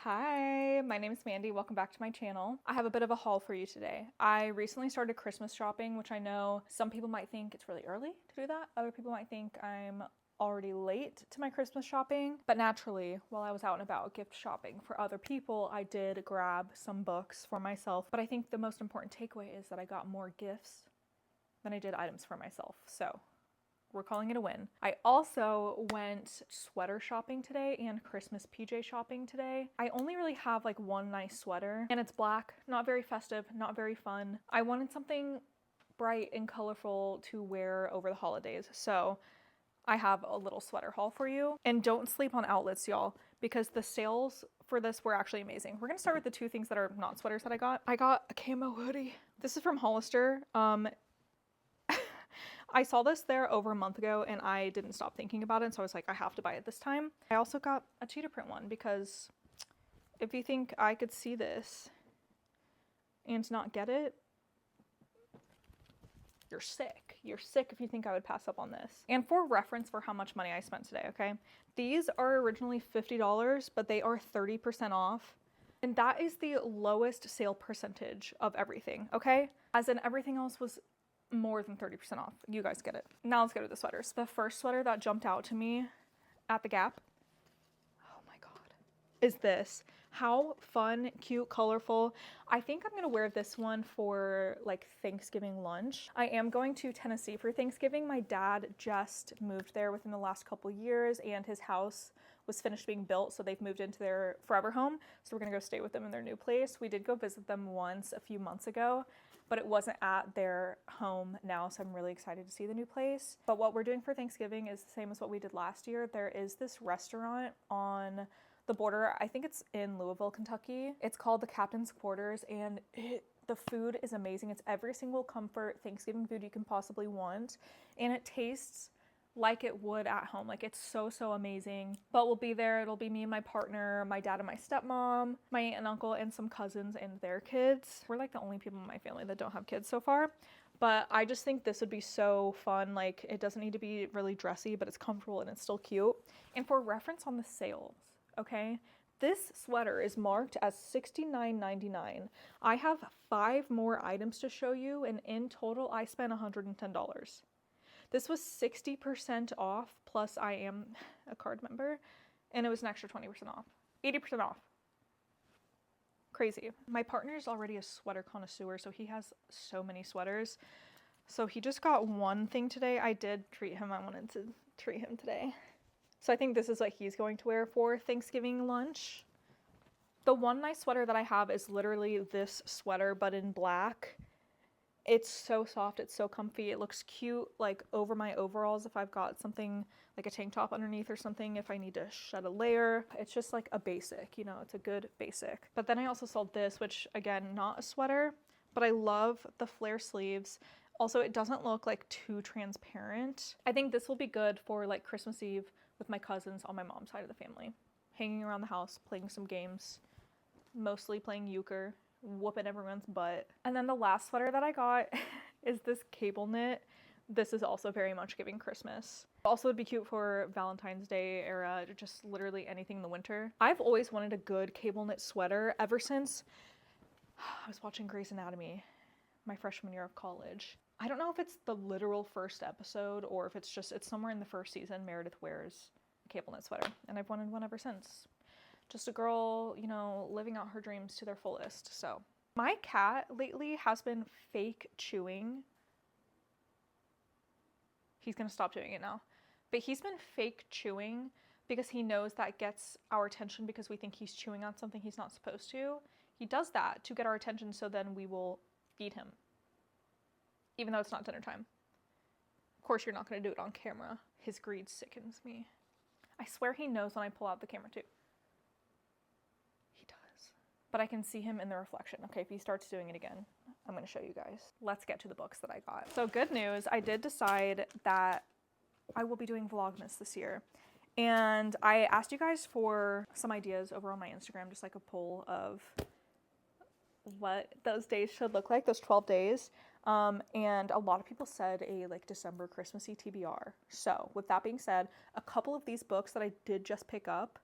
Hi, my name is Mandy. Welcome back to my channel. I have a bit of a haul for you today. I recently started Christmas shopping, which I know some people might think it's really early to do that. Other people might think I'm already late to my Christmas shopping. But naturally, while I was out and about gift shopping for other people, I did grab some books for myself. But I think the most important takeaway is that I got more gifts than I did items for myself. So we're calling it a win. I also went sweater shopping today and Christmas PJ shopping today. I only really have like one nice sweater and it's black, not very festive, not very fun. I wanted something bright and colorful to wear over the holidays. So I have a little sweater haul for you. And don't sleep on outlets, y'all, because the sales for this were actually amazing. We're gonna start with the two things that are not sweaters that I got. I got a camo hoodie. This is from Hollister. I saw this there over a month ago and I didn't stop thinking about it, so I was like, I have to buy it this time. I also got a cheetah print one because if you think I could see this and not get it, you're sick. You're sick if you think I would pass up on this. And for reference for how much money I spent today, okay? These are originally $50, but they are 30% off. And that is the lowest sale percentage of everything, okay? As in everything else was more than 30% off. You guys get it. Now let's go to the sweaters. The first sweater that jumped out to me at the Gap, oh my God, is this. How fun, cute, colorful. I think I'm gonna wear this one for like Thanksgiving lunch. I am going to Tennessee for Thanksgiving. My dad just moved there within the last couple years and his house was finished being built, so they've moved into their forever home. So we're gonna go stay with them in their new place. We did go visit them once a few months ago, but it wasn't at their home now, so I'm really excited to see the new place. But what we're doing for Thanksgiving is the same as what we did last year. There is this restaurant on the border. I think it's in Louisville, Kentucky. It's called the Captain's Quarters, and the food is amazing. It's every single comfort Thanksgiving food you can possibly want, and it tastes like it would at home. Like, it's so amazing. But we'll be there. It'll be me and my partner, my dad and my stepmom, my aunt and uncle, and some cousins and their kids. We're like the only people in my family that don't have kids so far. But I just think this would be so fun. Like, it doesn't need to be really dressy, but it's comfortable and it's still cute. And for reference on the sales, okay, this sweater is marked as $69.99. I have 5 more items to show you, and in total I spent $110. This was 60% off, plus I am a card member, and it was an extra 20% off. 80% off. Crazy. My partner is already a sweater connoisseur, so he has so many sweaters. So he just got one thing today. I did treat him. I wanted to treat him today. So I think this is what he's going to wear for Thanksgiving lunch. The one nice sweater that I have is literally this sweater, but in black. It's so soft, it's so comfy, it looks cute like over my overalls if I've got something like a tank top underneath or something, if I need to shed a layer. It's just like a basic, you know, it's a good basic. But then I also sold this, which again, not a sweater, but I love the flare sleeves. Also, it doesn't look like too transparent. I think this will be good for like Christmas Eve with my cousins on my mom's side of the family. Hanging around the house, playing some games, mostly playing euchre, whooping everyone's butt. And then the last sweater that I got is this cable knit. This is also very much giving Christmas. Also would be cute for Valentine's Day era, just literally anything in the winter. I've always wanted a good cable knit sweater ever since I was watching Grey's Anatomy my freshman year of college. I don't know if it's the literal first episode or if it's somewhere in the first season Meredith wears a cable knit sweater, and I've wanted one ever since. Just a girl, you know, living out her dreams to their fullest. So my cat lately has been fake chewing. He's gonna stop doing it now. But he's been fake chewing because he knows that gets our attention because we think he's chewing on something he's not supposed to. He does that to get our attention, so then we will feed him, even though it's not dinner time. Of course, you're not gonna do it on camera. His greed sickens me. I swear he knows when I pull out the camera too. He does. But I can see him in the reflection. Okay, if he starts doing it again, I'm gonna show you guys. Let's get to the books that I got. So good news, I did decide that I will be doing Vlogmas this year. And I asked you guys for some ideas over on my Instagram, just like a poll of what those days should look like, those 12 days. And a lot of people said a like December Christmassy TBR. So with that being said, a couple of these books that I did just pick up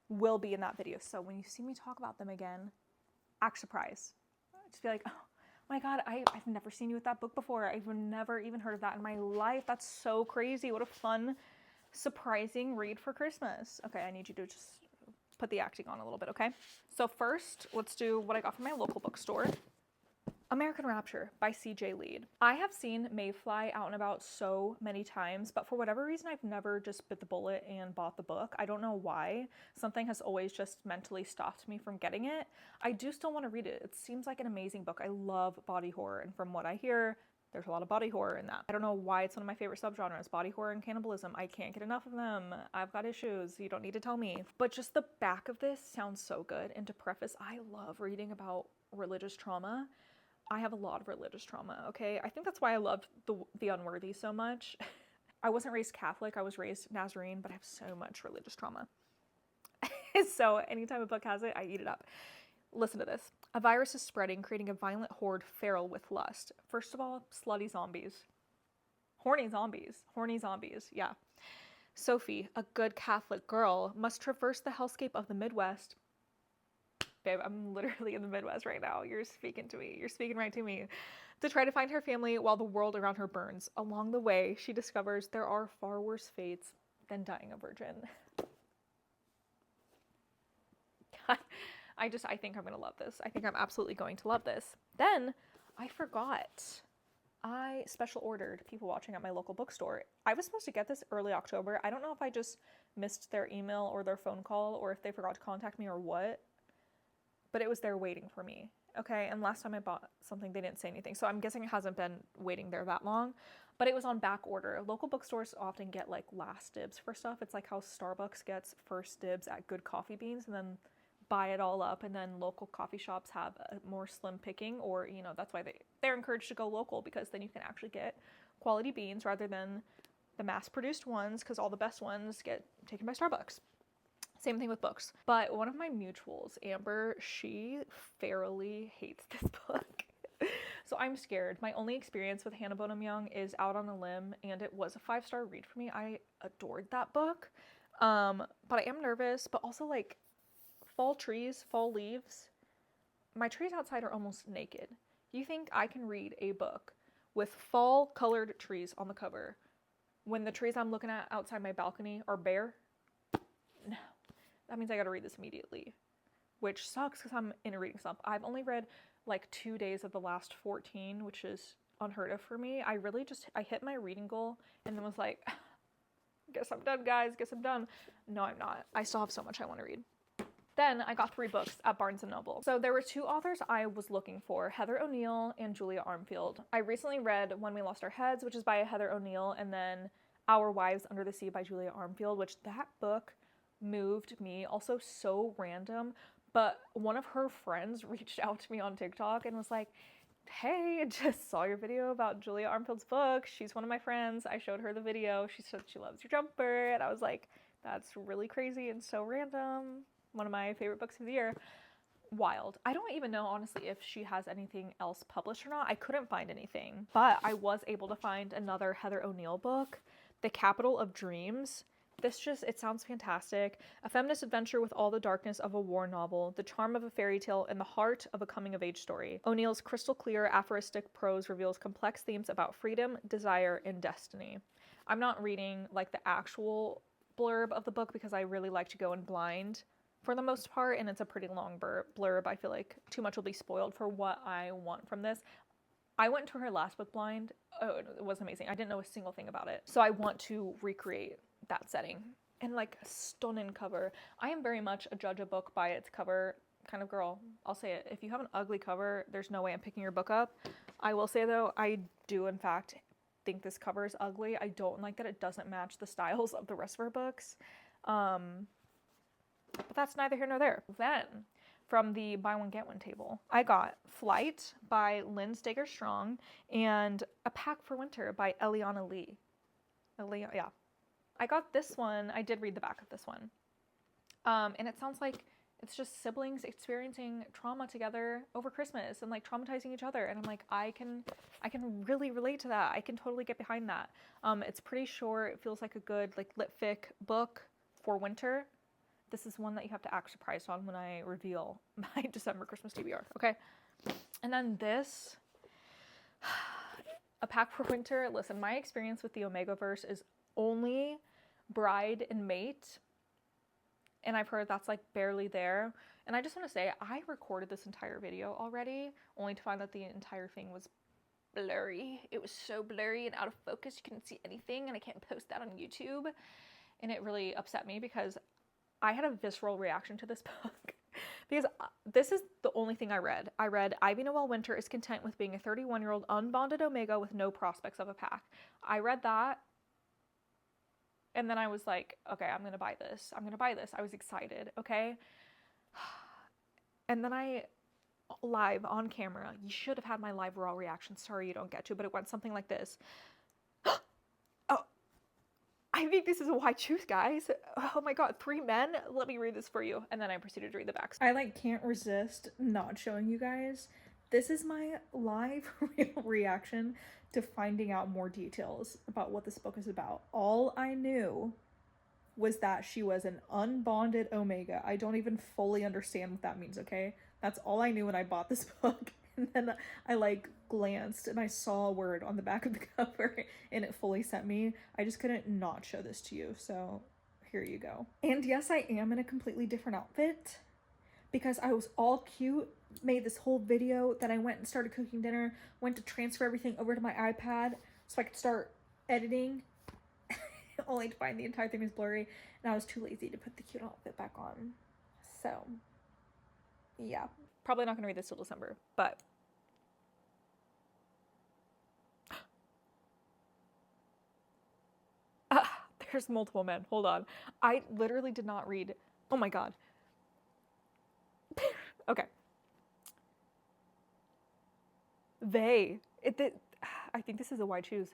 will be in that video. So when you see me talk about them again, act surprised. Just be like, oh my God, I've never seen you with that book before. I've never even heard of that in my life. That's so crazy. What a fun, surprising read for Christmas. Okay, I need you to just put the acting on a little bit, okay? So first, let's do what I got from my local bookstore. American Rapture by C.J. Lead. I have seen Mayfly out and about so many times, but for whatever reason, I've never just bit the bullet and bought the book. I don't know why. Something has always just mentally stopped me from getting it. I do still want to read it. It seems like an amazing book. I love body horror, and from what I hear, there's a lot of body horror in that. I don't know why it's one of my favorite subgenres, body horror and cannibalism. I can't get enough of them. I've got issues. You don't need to tell me. But just the back of this sounds so good. And to preface, I love reading about religious trauma. I have a lot of religious trauma, okay? I think that's why I loved The Unworthy so much. I wasn't raised Catholic, I was raised Nazarene, but I have so much religious trauma. So anytime a book has it, I eat it up. Listen to this. A virus is spreading, creating a violent horde feral with lust. First of all, slutty zombies. Horny zombies, yeah. Sophie, a good Catholic girl, must traverse the hellscape of the Midwest. Babe, I'm literally in the Midwest right now. You're speaking to me. You're speaking right to me. To try to find her family while the world around her burns. Along the way, she discovers there are far worse fates than dying a virgin. I think I'm going to love this. I think I'm absolutely going to love this. Then, I forgot. I special ordered People Watching at my local bookstore. I was supposed to get this early October. I don't know if I just missed their email or their phone call or if they forgot to contact me or what. But it was there waiting for me, okay? And last time I bought something, they didn't say anything. So I'm guessing it hasn't been waiting there that long. But it was on back order. Local bookstores often get like last dibs for stuff. It's like how Starbucks gets first dibs at good coffee beans and then buy it all up. And then local coffee shops have a more slim picking, or, you know, that's why they're encouraged to go local, because then you can actually get quality beans rather than the mass-produced ones, because all the best ones get taken by Starbucks. Same thing with books. But one of my mutuals, Amber, she ferally hates this book. So I'm scared. My only experience with Hannah Bonham Young is Out on a Limb, and it was a 5-star read for me. I adored that book. But I am nervous, but also like fall trees, fall leaves. My trees outside are almost naked. You think I can read a book with fall colored trees on the cover when the trees I'm looking at outside my balcony are bare? No. That means I gotta read this immediately, which sucks because I'm in a reading slump. I've only read like 2 days of the last 14, which is unheard of for me. I hit my reading goal and then was like, guess I'm done, guys, guess I'm done. No, I'm not. I still have so much I want to read. Then I got 3 books at Barnes & Noble. So there were 2 authors I was looking for, Heather O'Neill and Julia Armfield. I recently read When We Lost Our Heads, which is by Heather O'Neill, and then Our Wives Under the Sea by Julia Armfield, which that book moved me. Also so random, but one of her friends reached out to me on TikTok and was like, hey, just saw your video about Julia Armfield's book. She's one of my friends. I showed her the video. She said she loves your jumper. And I was like, that's really crazy and so random. One of my favorite books of the year. Wild. I don't even know, honestly, if she has anything else published or not. I couldn't find anything, but I was able to find another Heather O'Neill book, The Capital of Dreams. It sounds fantastic. A feminist adventure with all the darkness of a war novel, the charm of a fairy tale, and the heart of a coming-of-age story. O'Neill's crystal clear, aphoristic prose reveals complex themes about freedom, desire, and destiny. I'm not reading like the actual blurb of the book because I really like to go in blind for the most part, and it's a pretty long blurb. I feel like too much will be spoiled for what I want from this. I went to her last book blind. Oh, it was amazing. I didn't know a single thing about it. So I want to recreate that setting. And like a stunning cover. I am very much a judge a book by its cover kind of girl. I'll say it. If you have an ugly cover, there's no way I'm picking your book up. I will say though, I do in fact think this cover is ugly. I don't like that it doesn't match the styles of the rest of her books. But that's neither here nor there. Then, from the buy one get one table, I got Flight by Lynn Stager Strong and A Pack for Winter by Eliana Lee. Yeah. I got this one. I did read the back of this one. And it sounds like it's just siblings experiencing trauma together over Christmas and like traumatizing each other. And I'm like, I can really relate to that. I can totally get behind that. It's pretty short. It feels like a good like lit fic book for winter. This is one that you have to act surprised on when I reveal my December Christmas TBR, okay? And then this, a pack for winter. Listen, my experience with the Omegaverse is only bride and mate. And I've heard that's like barely there. And I just want to say, I recorded this entire video already, only to find that the entire thing was blurry. It was so blurry and out of focus, you couldn't see anything, and I can't post that on YouTube. And it really upset me because I had a visceral reaction to this book. Because this is the only thing I read. I read, Ivy Noel Winter is content with being a 31-year-old unbonded Omega with no prospects of a pack. I read that. And then I was like, okay, I'm going to buy this. I'm going to buy this. I was excited, okay? And then I, live on camera, you should have had my live raw reaction. Sorry you don't get to, but it went something like this. Oh, I think this is a why choose, guys. Oh my God, 3 men? Let me read this for you. And then I proceeded to read the back. I like can't resist not showing you guys. This is my live real reaction to finding out more details about what this book is about. All I knew was that she was an unbonded Omega. I don't even fully understand what that means, okay? That's all I knew when I bought this book. And then I like glanced and I saw a word on the back of the cover and it fully sent me. I just couldn't not show this to you, so here you go. And yes, I am in a completely different outfit because I was all cute, made this whole video, then I went and started cooking dinner, went to transfer everything over to my iPad so I could start editing, only to find the entire thing was blurry, and I was too lazy to put the cute outfit back on. So, yeah. Probably not gonna read this till December, but there's multiple men. Hold on. I literally did not read. Oh my God. Okay. I think this is a why choose.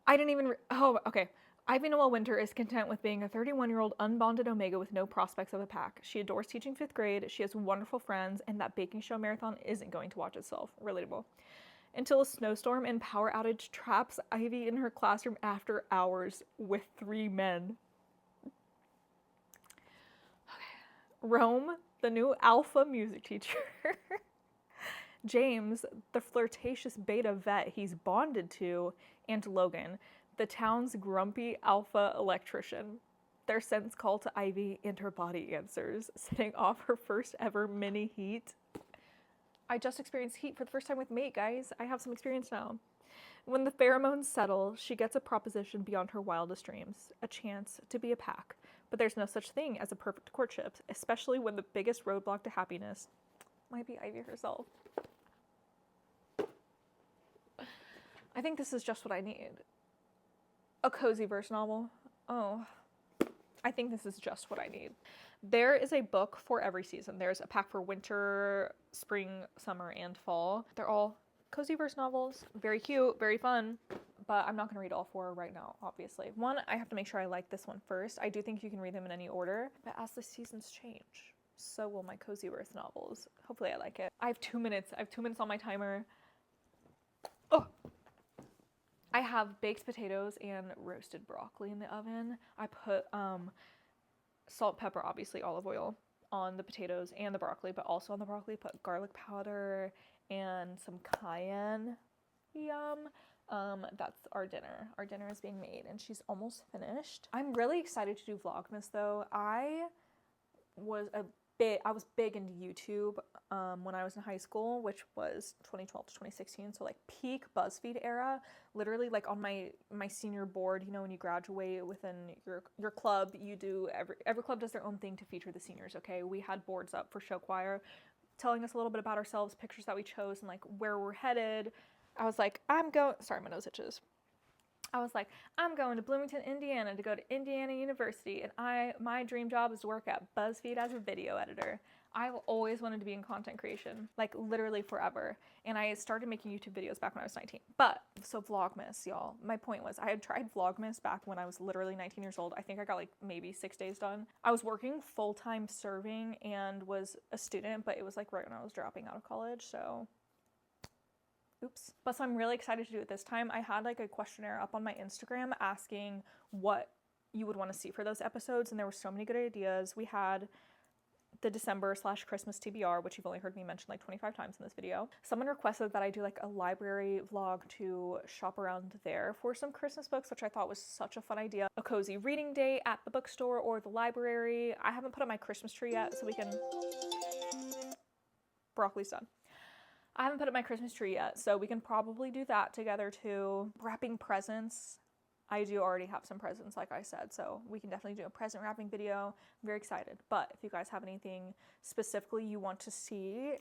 I didn't even, oh, okay. Ivy Noel Winter is content with being a 31-year-old unbonded Omega with no prospects of a pack. She adores teaching 5th grade, she has wonderful friends, and that baking show marathon isn't going to watch itself. Relatable. Until a snowstorm and power outage traps Ivy in her classroom after hours with 3 men. Okay. Rome, the new alpha music teacher. James, the flirtatious beta vet he's bonded to, and Logan, the town's grumpy alpha electrician. Their sense call to Ivy and her body answers, setting off her first ever mini heat. I just experienced heat for the first time with mate, guys. I have some experience now. When the pheromones settle, she gets a proposition beyond her wildest dreams, a chance to be a pack. But there's no such thing as a perfect courtship, especially when the biggest roadblock to happiness might be Ivy herself. I think this is just what I need. A cozy verse novel. Oh, I think this is just what I need. There is a book for every season. There's a pack for winter, spring, summer, and fall. They're all cozy verse novels. Very cute, very fun. But I'm not going to read all 4 right now, obviously. One, I have to make sure I like this one first. I do think you can read them in any order. But as the seasons change, so will my cozy verse novels. Hopefully I like it. I have 2 minutes. I have 2 minutes on my timer. Oh! I have baked potatoes and roasted broccoli in the oven. I put salt, pepper, obviously olive oil on the potatoes and the broccoli, but also on the broccoli put garlic powder and some cayenne. Yum. That's our dinner. Our dinner is being made and she's almost finished. I'm really excited to do Vlogmas though. I was big into YouTube when I was in high school, which was 2012 to 2016. So like peak BuzzFeed era, literally like on my senior board, you know, when you graduate within your club, you do, every club does their own thing to feature the seniors. Okay. We had boards up for show choir telling us a little bit about ourselves, pictures that we chose and like where we're headed. I was like, sorry, my nose itches. I was like, I'm going to Bloomington, Indiana to go to Indiana University, and my dream job is to work at BuzzFeed as a video editor. I've always wanted to be in content creation, like literally forever. And I started making YouTube videos back when I was 19. But, so Vlogmas, y'all. My point was, I had tried Vlogmas back when I was literally 19 years old. I think I got like maybe 6 days done. I was working full-time serving and was a student, but it was like right when I was dropping out of college, so oops. But so I'm really excited to do it this time. I had like a questionnaire up on my Instagram asking what you would want to see for those episodes, and there were so many good ideas. We had the December/Christmas TBR, which you've only heard me mention like 25 times in this video. Someone requested that I do like a library vlog to shop around there for some Christmas books, which I thought was such a fun idea. A cozy reading day at the bookstore or the library. I haven't put up my Christmas tree yet, so we can... Broccoli's done. I haven't put up my Christmas tree yet, so we can probably do that together too. Wrapping presents. I do already have some presents, like I said, so we can definitely do a present wrapping video. I'm very excited. But if you guys have anything specifically you want to see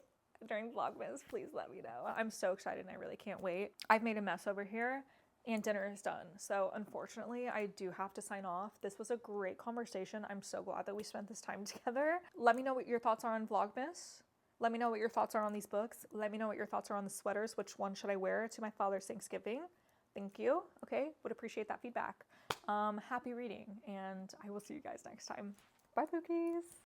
during Vlogmas, please let me know. I'm so excited and I really can't wait. I've made a mess over here and dinner is done. So unfortunately, I do have to sign off. This was a great conversation. I'm so glad that we spent this time together. Let me know what your thoughts are on Vlogmas. Let me know what your thoughts are on these books. Let me know what your thoughts are on the sweaters. Which one should I wear to my father's Thanksgiving? Thank you. Okay, would appreciate that feedback. Happy reading, and I will see you guys next time. Bye, Pookies.